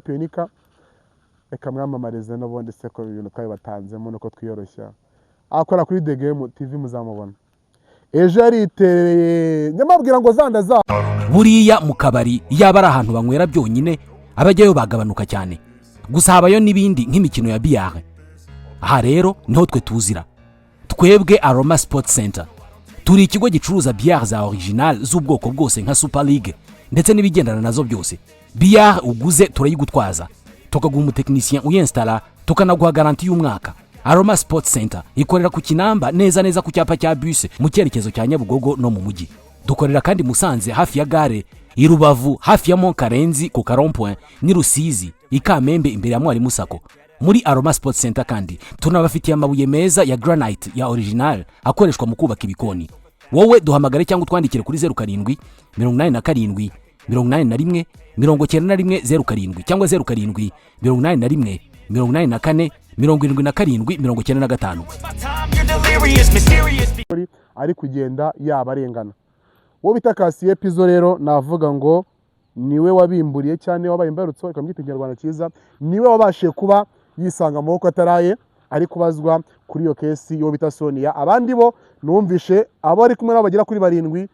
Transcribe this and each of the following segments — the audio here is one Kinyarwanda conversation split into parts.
Championica reka mwamamarize n'ubundi se ko ibintu twabibatanzemo nuko twiyoroshya akora kuri The Game TV muzamubona ejo yaritereye nyamabwira ngo zanda za buriya mu kabari yaba ari ahantu banywera byonyine abajyayo bagabanuka cyane gusa habayo n'ibindi nk'imikino ya billard aha rero niho twe tuzira twebwe Aroma Sports Center turi ikigo gicuruza billard za original z'ubwoko bwose nka Super League ndetse n'ibigendana nazo byose billard uguze turayigutwaza tukaguha umutekinisien uyinstalla tukanaguha garanti y'umwaka. Aroma Sports Center ikorera ku Kinamba neza ku cyapa cya bus mu cyerekezo cya Nyabugogo no mu mujyi. Dukorera kandi Musanze hafi ya gare, i Rubavu hafi ya Monkarenzi ku Karompoint, ni Rusizi Ikamembe imbere ya Mwari Musako. Muri Aroma Sports Center kandi tunabafitiye amabuye meza ya granite ya original akoreshwa mu kubaka ibikoni. Wowe duhamagare cyangwa twandikire kuri 07 87 81 91 07 cyangwa 07 81 84 77 ari kugenda yabarengana. Wo bita Kasiye Pizzo rero navuga ngo niwe wabimburiye cyane wabaye imbarutso reka mbyite Kinyarwanda cyiza, niwe wabashe kuba yisanga mu ko ataraye ari kubazwa kuri iyo kesi yo bita Sonia. Abandi bo numvishe abo ari kumwe n'abagera kuri 80%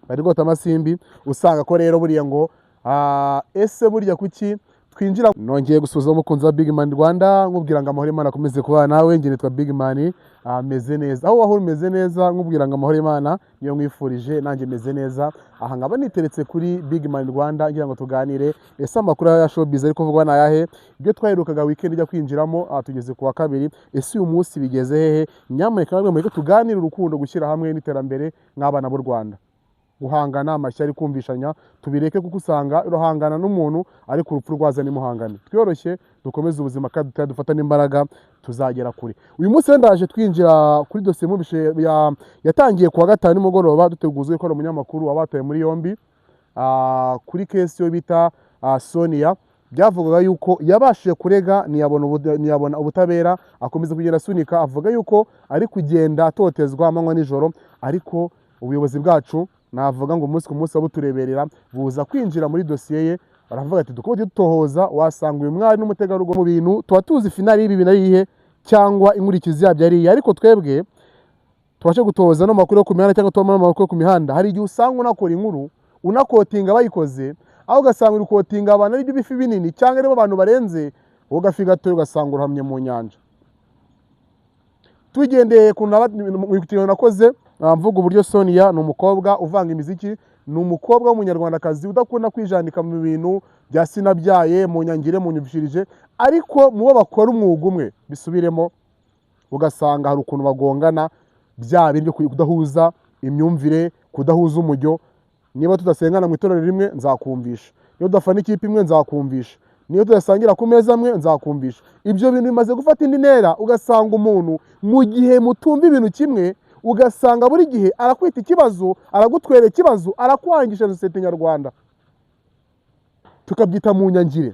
bari gota amasimbi usanga ko rero buriya ngo ese burya kuki twinjira. Nongeye gusuza umukunzi wa Big Man Rwanda nkubwira ngo amahoro Imana akomeze kuba nawe. Nge nitwa Big Man ameze neza aho wahora umeze neza nkubwira ngo amahoro Imana niyo mwifurije nanjye meze neza. Aha ngaba niteretse kuri Big Man Rwanda ngira ngo tuganire ese amakuru ya showbiz ari kuvugwa na yahe, ibyo twaherukaga weekend ijya kwinjiramo tugeze ku wa kabiri, ese uyu munsi bigeze hehe. Nyamuneka namwe muri tuganire urukundo gushyira hamwe n'iterambere nk'abana b'u Rwanda. Guhangana amashyari kumvishanya tubireke kuko usanga uruhangana n'umuntu ari ku rupfu rwaza nimuhangane. Twiyoroshye dukomeze ubuzima kandi dufata n'imbaraga tuzagera kuri. Uyu munsi ndaje twinjira kuri dosiye mu bishe yatangiye ku wa gatanu nimugoroba duteguzwe ko umunyamakuru wabataye muri yombi kuri kesi yo bita Sonia. Byavugaga yuko yabashije kurega ntiyabona ubutabera akomeza kugenda asunika avuga yuko ari kugenda atotezwa amanywa nijoro, ariko ubuyobozi bwacu navuga ngo umunsi ku munsi abutureberera buza kwinjira muri dosiye ye. Baravuga ati dukomeje dutohoza wasanga uyu mwari n'umutegarugori mu bintu tuba tuzi finali y'ibi binarihe cyangwa inkurikizi yabyo ari, ariko twebwe tubashe gutohoza no makuru yo ku mihanda cyangwa tubamo amakuru yo ku mihanda. Hari igihe usanga unakora inkuru unakotinga bayikoze aho ugasanga uri kotinga abantu ari byo bifi binini cyangwa aribo abantu barenze ugafi gato ugasanga uruhamye mu nyanja. Tugendeye ku mwikutiro nakoze mvuga uburyo Sonia ni umukobwa uvanga imiziki, ni umukobwa w'umunyarwandakazi udakunda kwijandika mu bintu bya sinabyaye mu nyangire mu nyubishirije, ariko mubo bakora umwuga umwe bisubiremo ugasanga hari ukuntu bagongana bya bintu kudahuza imyumvire, kudahuza umujyo. Niba tudasengana mu itorero rimwe nzakumvisha, niba tudafana ikipe imwe nzakumvisha, niyo tudasangira ku meza amwe nzakumvisha. Ibyo bintu bimaze gufata indi ntera ugasanga umuntu mu gihe mutumva ibintu kimwe ugasanga buri gihe arakwita ikibazo, aragutwera ikibazo, arakwangisha sosiyete nyarwanda tukabyita mu nyangire.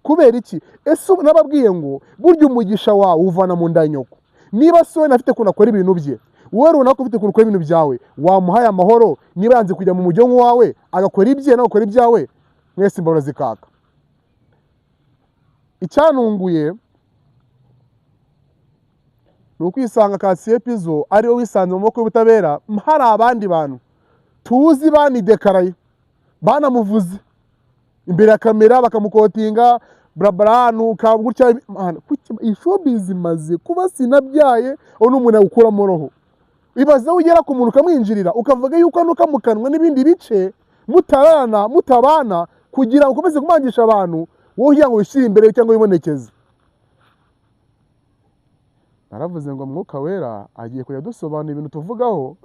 Kubera iki? Ese nababwiye ngo burya umugisha wawe uvana mu ndanyoko. Niba Sonia afite kunakora ibintu bye, wowe runaka ufite kunakora ibintu byawe, wamuhaye amahoro. Niba yanze kujya mu mujyo wawe agakora ibye nawe ukora ibyawe, mwese imboro zikaka. Icyanunguye nukwisanga Kasiye Pizzo ari we wisanze mu maboko y'ubutabera. Hari abandi bantu tuzi banidekaraye banamuvuze imbere ya kamera bakamukotinga brabranu kabugutya. Showbiz imaze kuba sinabyaye aho n'umuntu agukura roho. Ibaze ugera ku muntu ukamwinjirira ukavuga yuko nukamukanwa n'ibindi bice mutabana kugira ngo ukomeze kumangisha abantu wowe ugira ngo wishire imbere cyangwa wibonekeze. Naravuze ngo Mwuka Wera agiye kujya dusobanura ibintu tuvugaho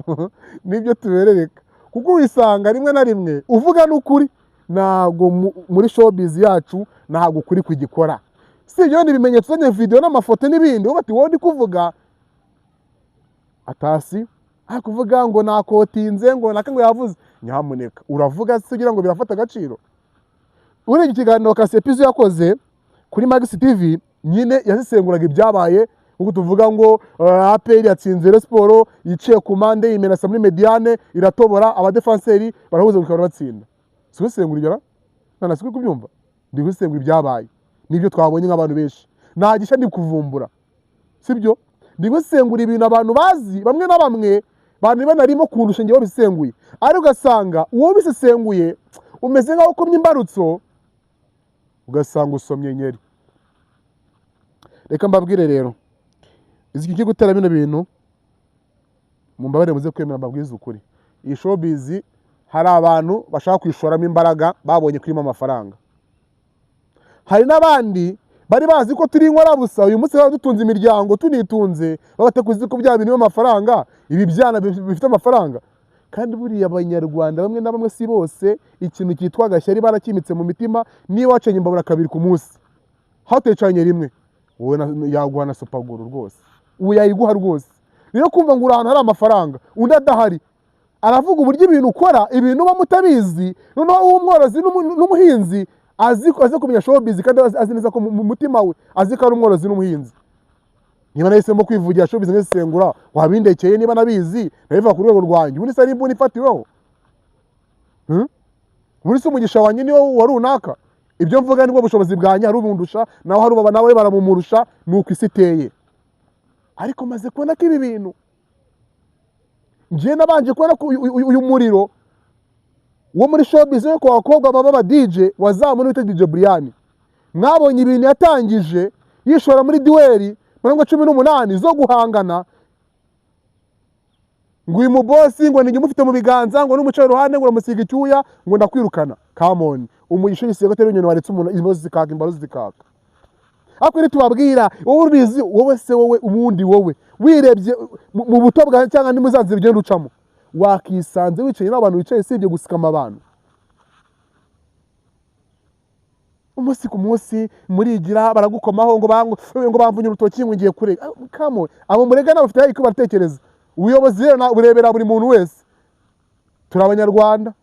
nibyo tuberereka, kuko wisanga rimwe na rimwe uvuga n'ukuri ntago muri showbiz yacu ntago kuri kugikora. Si ibyo bimenyetso nye video n'amafoto n'ibindi uba ati wowe ndi kuvuga atasi kuvuga ngo nakotinze ngo naka ngo yavuze. Nyamuneka uravuga se kugira ngo birafata agaciro. Uri ikiganiro Kasiye Pizzo yakoze kuri Max TV nyine yazisenguraga ibyabaye uko tuvuga ngo APR yatsinze Rayon Sport yiciye ku mande imenasa muri Mediane iratobora abadefenseri barahuza bikaba batsinda. si gusesengura ibyo nta sikuri kubyumva, ndi gusesengura ibyabaye nibyo twabonye nk'abantu benshi, nta gishya ndi kuvumbura, sibyo? Ndi gusesengura ibintu abantu bazi, bamwe na bamwe bantu banarimo kundusha ngewe bisenguye, ariko ugasanga uwo bisesenguye umeze nk'aho ukomye imbarutso, ugasanga usomye nyeri. Reka mbabwire rero, iki cyo gutera bino bintu mumbabarire muze kwemera mbabwize ukuri, iyi showbiz hari abantu bashaka kwishoramo imbaraga babonye kurimo amafaranga, hari n'abandi bari bazi ko turi inkorabusa, uyu munsi dutunze imiryango tunitunze, babatakuzi ko bya bintu by'amafaranga, ibi byana bifite amafaranga. Kandi buriya abanyarwanda bamwe na bamwe, si bose, ikintu cyitwa gashyari barakimitse mu mitima. Niba wacanye imbabura kabiri ku munsi, hatecanye rimwe, wowe yaguha na supaguru rwose, ubu yayiguha rwose. Rero kumva ngo uri ahantu hari amafaranga undi adahari, aravuga uburyo ibintu ukora, ibintu uba mutabizi, noneho umworozi n'umuhinzi azi kumenya showbiz, kandi azi neza ko mu mutima we azi ko ari umworozi n'umuhinzi. Niba nahisemo kwivugira showbiz ngesengura, wabindekeye, niba nabizi nabiva ku rwego rwanjye, ubundi se nimbuni ifatiweho, ubundi se umugisha wanjye niwo wa runaka, ibyo mvuga nibwo bushobozi bwanjye, hari ubundusha nawe hari ubaba nawe baramumurusha, nuko isi iteye. Ariko maze kubona ko ibi bintu ngiye nabanje kubona ko uyu muriro wo muri showbiz yo kwa bakobwa baba DJ wazamu n'uwita DJ Brian, mwabonye ibintu yatangije yishora muri dueli 18 zo guhangana, ngo uyu mubosi ngo nige mufite mu biganza, ngo n'umucaye ruhande ngo uramusiga icyuya, ngo ndakwirukana. Come on, umugisha yisiye ko nyine waretse umuntu imbazo zikaka, imbazo zikaka. Ako ni tubabwira, wowe ubizi, wowe se wowe umundi wowe wirebye mu buto bwa cyangwa ndi muzanzira ugenda ucamo, wakisanze wicaye n'abantu wicaye sibye gusikama abantu. Umunsi ku munsi murigira baragukomaho ngo bamvunye urutoki ngo ngiye kure. Kamo abo murega n'abafite iko batekereza. Ubuyobozi rero burebera buri muntu wese. Turi abanyarwanda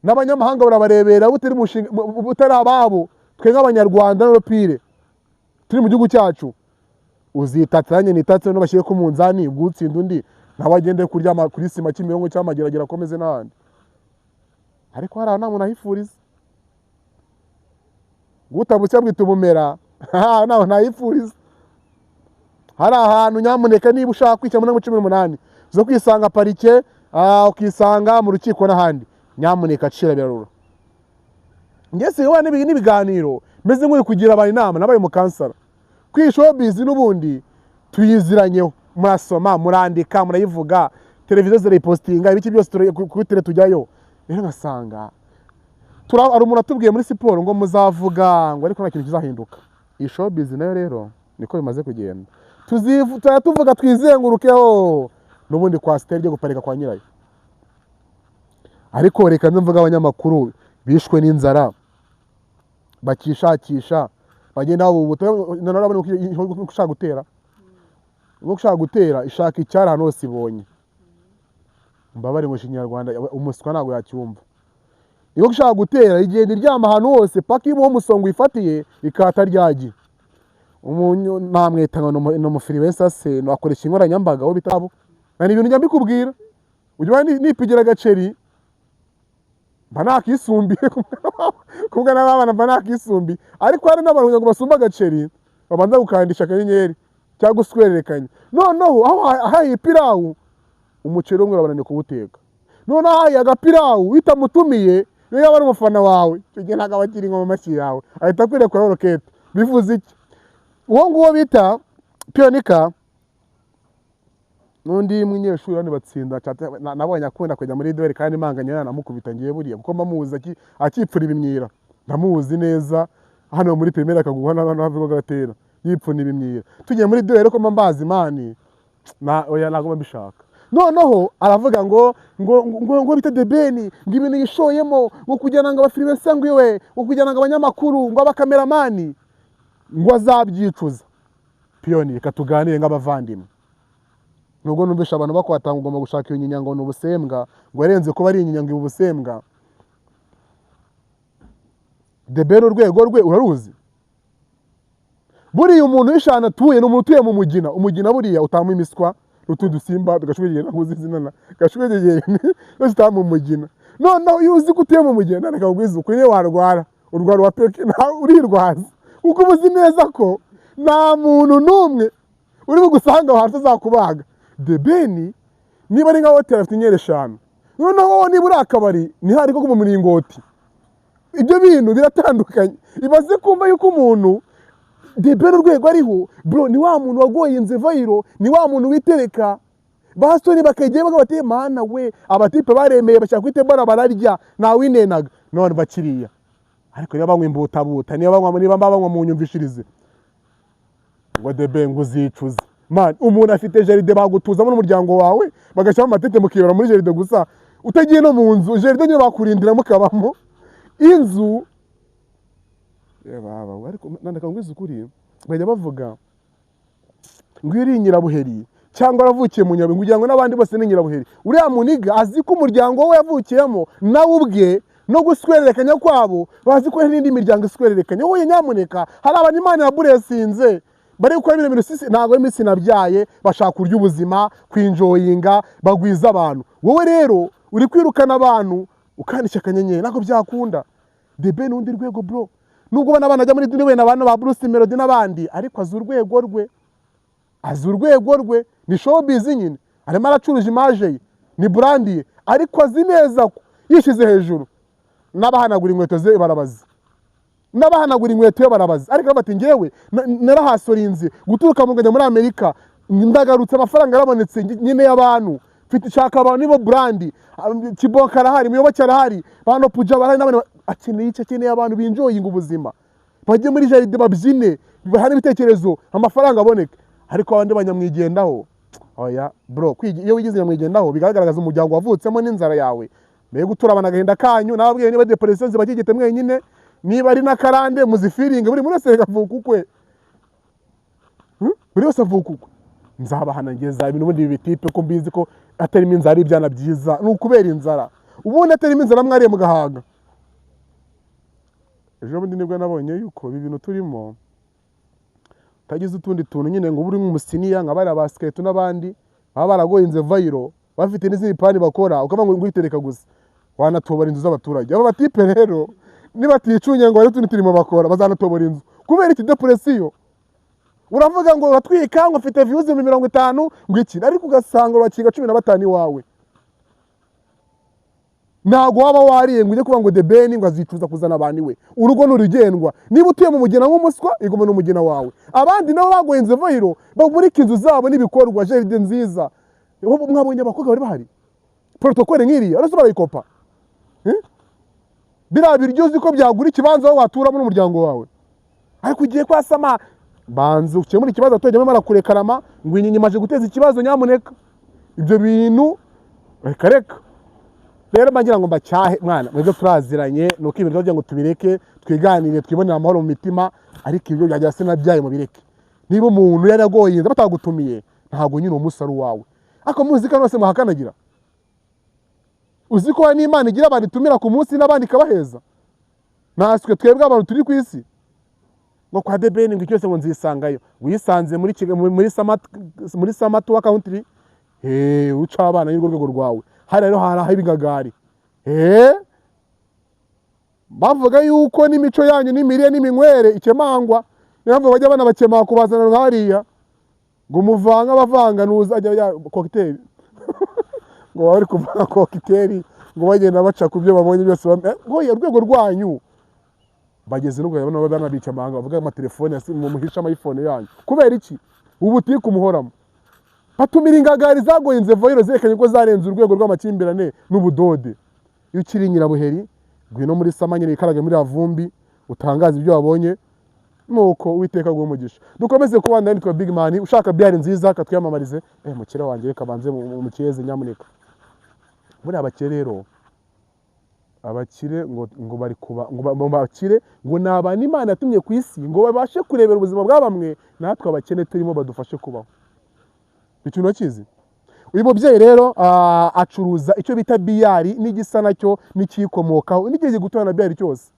n'abanyamahanga barabarebera butari ababo, twe nk'abanyarwanda n'uropire turi mu gihugu cyacu. Uzitatsanye nitatse no bashyire ku munzani gutsinda undi, ntabagende kuryama kuri sima cy'imirongo cy'amageragera akomeze n'ahandi. Ariko hari nta muntu ahifuriza gutabutse bwita ubumera, naho ntayifuriza. Hari ahantu nyamuneka niba ushaka kwica muri 18 zo kwisanga parike, ukisanga mu rukiko n'ahandi, nyamuneka cira birarura. Ngese yewe n'ibiganiro meze nk'uri kugira abantu inama nabaye mu kansara. Kwishowbiz n'ubundi tuyiziranyeho, murasoma, murandika, murayivuga, televiziyo zirayipostinga, ibiki byose kuri tele tujyayo. Rero ngasanga ari umuntu atubwiye muri siporo ngo muzavuga ngo ariko nta kintu kizahinduka. Iyi showbiz nayo rero niko bimaze kugenda, tuvuga twizengurukeho n'ubundi kwa stage yo guparika kwa nyirayo. Ariko reka mvuga abanyamakuru bishwe n'inzara bakishakisha, bagenda narabone ushaka gutera, ngo ushaka gutera ishaka icyara hano hose ibonye. Mbabare mu Kinyarwanda umuswa ntago yacyumva. Iyo ushaka gutera igenda iryama ahantu hose paka imuho umusongo ifatiye ikata ryagi. Umunyu namweta ngo no mufiribensa se no akoresha inkoranyambaga aho bitabo. Nani ibintu nyambikubwira. Ujye nipigira gaceri banakisumbiye kubwa n'abana banakisumbi. Ariko hari n'abantu ngo basumba gaceri babanza gukandisha kanyenyeri cyangwa guswererekanya. Noneho aho ipirawu umucero umwe urabananiye kuwuteka. Noneho aho agapirawu witamutumiye niyo yaba ari umufana wawe, cyo ntaga bakiri ngo mamashi yawe ahita kwirekura rocket. Bivuze iki? Uwo nguwo bita Pionika n'undi munyeshuri bane batsinda nabonye akunda kujya muri duel kandi manganya namukubita ngiye buriya kuko mamuzi akipfura ibimyira, ndamuzi neza hano muri primaire akaguha n'abavuga gatera yipfuna ibimyira. Tugiye muri duel ko mbazi mani na oya nagoma bishaka. Noneho aravuga ngo bita debeni ngo ibintu yishoyemo ngo kujyana ngo abafilime sangwiwe ngo kujyana ngo abanyamakuru ngo abakameramani ngo azabyicuza. Pioni reka tuganire nk'abavandimwe. Nubwo numvisha abantu bakwatanga ugomba gushaka iyo nyinya ngo n'ubusembwa ngo arenze kuba ari inyinya ngo ubusembwa. Debero urwego rwe uraruzi. Buriya umuntu wishana atuye n'umuntu utuye mu mugina, umugina buriya utamu imiswa utudusimba tugashwegera nakuzi zinana gashwegeye no zitamu mugina. noneho iyo uzi ko utuye mu mugenda reka nkubwize ukuri warwara urwara wa peke nawe urirwaza kuko uba uzi neza ko nta muntu n'umwe uri bugusanga aho hantu azakubaga. The Ben niba ari nka hoteli afite inyenyeri 5 noneho wowe niba uri akabari ntihari ko mu muringoti. Ibyo bintu biratandukanye. Ibaze kumva yuko umuntu The Ben urwego ariho bro ni wa muntu wagoyinze vayiro, ni wa muntu witereka basoni bakegeye bagabate mana we abatipe baremeye bashaka kwitembara bararya na winenaga none bakiriya. Ariko niba banywa imbutabuta niba banywa mu nyumvishirize ngo The Ben nguzicuza. Man umuntu afite jaride bagutuzamo n'umuryango wawe bagashyamo amatete mukiyora muri jaride gusa utagiye no mu nzu jaride niyo bakurindira mukabamo inzu. Baba ariko nandaka ngwiza ukuri bajya bavuga ngo iri Nyirabuheri cyangwa aravukiye mu Nyabihu kugira ngo n'abandi bose ni Nyirabuheri. Uriya muniga azi ko umuryango we yavukiyemo nawe ubwe no guswererekanya kwabo bazi ko n'indi miryango iswererekanya. Wowe nyamuneka hari abantu Imana yaburesinze bari gukora ibintu bintu ntago iminsi nabyaye bashaka kurya ubuzima kwinjoyinga bagwiza abantu. Wowe rero uri kwirukana abantu ukandisha akanyenyeri nako byakunda. The Ben undi rwego bro nubwo bana bajya muri dini we n'abantu ba Bruce Melody n'abandi ariko azurwego rwe ni showbiz nyine arimo aracuruje image ye ni brand ye ariko azi neza ko yishize hejuru n'abahanagura inkweto ze barabaza ariko bati ngewe narahasorinze guturuka mu ngajya muri Amerika ndagarutse amafaranga yarabonetse nyine y'abantu mfite shaka abantu nibo brand Kiboka arahari Muyoboke arahari bano Puja barahari n'abandi akeneye abantu binjoyinga ubuzima bajye muri jaride babyine bahari ibitekerezo amafaranga aboneka. Ariko abandi banyamwigendaho oya bro iyo wigize nyamwigendaho bigaragaza umuryango wavutsemo n'inzara yawe mbere guturabana agahinda kanyu nababwiye niba depression zibakigite mwenyine niba ari nakarande muzifiringe buri muri wese gavuka ukwe buri wese avuka ukwe. Nzabahana ngeza ibintu bundi bitipe ko mbizi ko atarimo inzara ibyana byiza n'ukubera inzara ubundi atarimo inzara mwariye mu Gahanga. Ejo bundi nibwo nabonye yuko ibi bintu turimo tagize utundi tuntu nyine ngo buri nk'umusiniya nk'abari abasketo n'abandi baba baragoyinze vayiro bafite n'izindi plani bakora ukaba ngo ngwitereka gusa wanatobora inzu z'abaturage. Abo batipe rero nibaticunye ngo ari tundi turimo bakora bazanatobora inzu kubera iki depression. Uravuga ngo uratwika ngo ufite views 50 ngo iki ariko ugasanga urakinga 15 iwawe ntago waba wariye ngo ujye kuba ngo The Ben ngo azicuza kuzana abantu we urugo n'urugendwa. Niba utuye mu mugena nk'umuswa igoma n'umugena wawe abandi nabo bagoyenze vayiro bagurika inzu zabo n'ibikorwa jaride nziza. Mwabonye abakobwa bari bahari protocole nk'iriya ariko barayikopa bira biryozi ko byagura ikibanza aho waturamo n'umuryango wawe ariko ugiye kwasama banze ukemura ikibazo atojyemo marakurekarama ngo inyimaje guteza ikibazo nyamuneka. Ibyo bintu reka rero bagira ngo mbacyahe mwana mwebwe turaziranye nuko ibintu byo ngo tubireke twiganire twibonera amahoro mu mitima ariko ibyo byajya se nabyaye mu bireke. Niba umuntu yaragoyinze batagutumiye ntago nyine umusaro wawe ako muzika nose muhakanagira uziko n'Imana igira abantu itumira ku munsi n'abandi kabaheza naswe twebwe abantu turi ku isi ngo kwa The Ben ngo cyose ngo nzisangayo wisanze muri Samatu wa country uca abana y'urwo rwego rwawe hari rero haraho ibigagari bavuga yuko n'imico yanyu n'imiriye n'iminywere ikemangwa niyo bajya bana bakema kubazana nkariya ngo muvanga bavanga nuzajya cocktail ngo bari kuvanga cocktail ngo bagenda baca ku byo babonye byose ngo urwego rwanyu bageze n'ubwo yabona banabica amahanga bavuga amatelefone mu muhisha iPhone yanyu kubera iki ubutike umuhoramo batumira ingagari zagoyinze vayiro zerekanye ko zarenze urwego rw'amakimbirane n'ubudode. Iyo ukiri Nyirabuheri ngwino muri Samanyine ikarage muri avumbi utangaza ibyo wabonye nuko Uwiteka guumugisha. Dukomeze kubana n'itwa Big Man ushaka byari nziza katwiyamamarize mukire wanjye reka banze mu mukiyeze nyamuneka. Muri abakire rero abakire ngo bari kuba ngo bakire ngo nabana Imana yatumye ku isi ngo babashe kurebera ubuzima bwa bamwe natwe abakene turimo badufashe kubaho. Ikintu nakizi uyu mubyeyi rero acuruza icyo bita biyari n'igisa nacyo n'ikikomokaho n'igihe gutona na biyari cyose.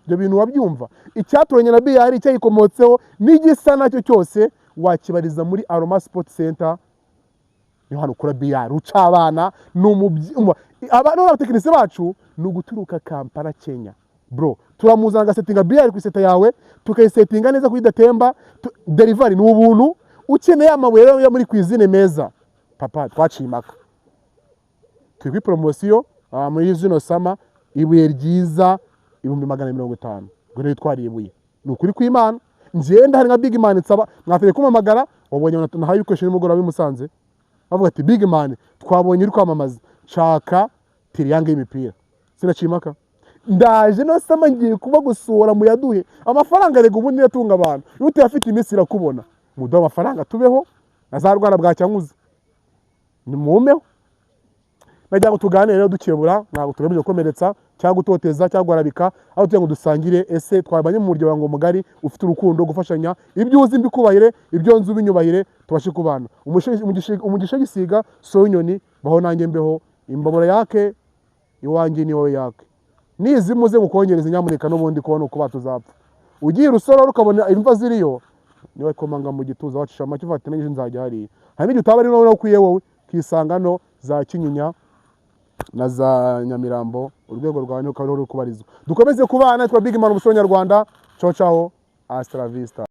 Ibyo bintu wabyumva icyaturanye na biyari cyayikomotseho n'igisa nacyo cyose wakibariza muri Aroma Sport Center niho hano kura BR uca abana abana n'abatekinisi bacu ni uguturuka Kampala Kenya bro turamuzana agasetinga BR ku iseta yawe tukayisetinga neza kuri datemba delivery ni ubuntu ukeneye amabuye yo muri cuisine meza papa twacimaka turi promotion muri zino sama ibuye ryiza 250 ngo rero twariye ibuye ni ukuri kw'Imana ngenda hari nka Big Man nsaba mwafite kumamagara wabonye nahaye ibikoresho n'umugoroba bimusanze bavuga ati Big Man twabonye uri kwamamaza shaka tiriyange y'imipira sinacimaka ndaje no sama ngiye kuba gusura mu yaduhe amafaranga rego ubundi yatunga abantu iyo utafite iminsi irakubona mudo amafaranga tubeho nazarwara bwa cyankuze ni mumeho najya ngo tuganire rero dukebura ntabwo tugamije gukomeretsa cyangwa gutoteza cyangwa gwarabika aho tugiye ngo dusangire ese twabanye mu muryo wango mugari ufite urukundo gufashanya ibyo uzi mbikubahire ibyo nzu binyubahire tubashe kubana umugisha gisiga so inyoni baho nanjye mbeho imbabura yake iwanjye ni wowe yake nizimuze gukongereza nyamuneka n'ubundi kubona uko batuzapfa ugiye rusoro rukabona imva ziriyo niwe komanga mu gituza wacisha amacyo ufate n'ije nzajya hari n'icyo utaba ari no kwiye wowe kisangano za Kinyinya na za Nyamirambo urwego rwawe ukaba ruri kubarizwa dukomeze kubana twa Big Man umusoro nyarwanda ciao ciao hasta la vista.